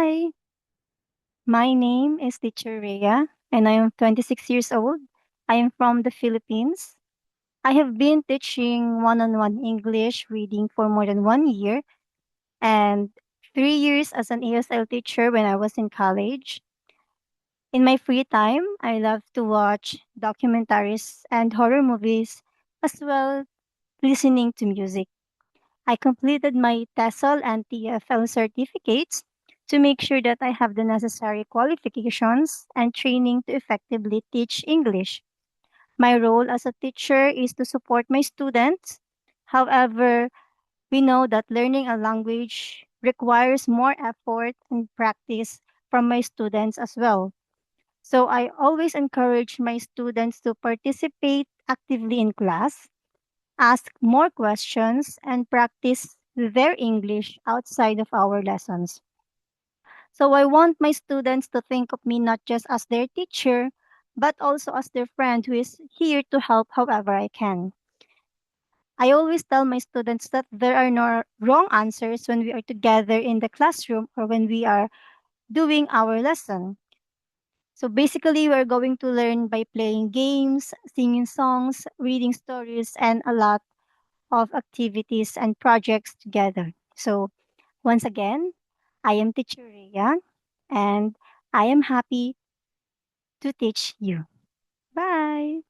Hi, my name is Teacher Rhea, and I am 26 years old. I am from the Philippines. I have been teaching one on one English reading for more than 1 year and 3 years as an ASL teacher when I was in college. In my free time, I love to watch documentaries and horror movies, as well listening to music. I completed my TESOL and TFL certificates to make sure that I have the necessary qualifications and training to effectively teach English. My role as a teacher is to support my students. However, we know that learning a language requires more effort and practice from my students as well. So I always encourage my students to participate actively in class, ask more questions, and practice their English outside of our lessons. So I want my students to think of me not just as their teacher, but also as their friend who is here to help however I can. I always tell my students that there are no wrong answers when we are together in the classroom or when we are doing our lesson. So basically, we're going to learn by playing games, singing songs, reading stories, and a lot of activities and projects together. So, once again, I am Teacher Rhea, and I am happy to teach you. Bye.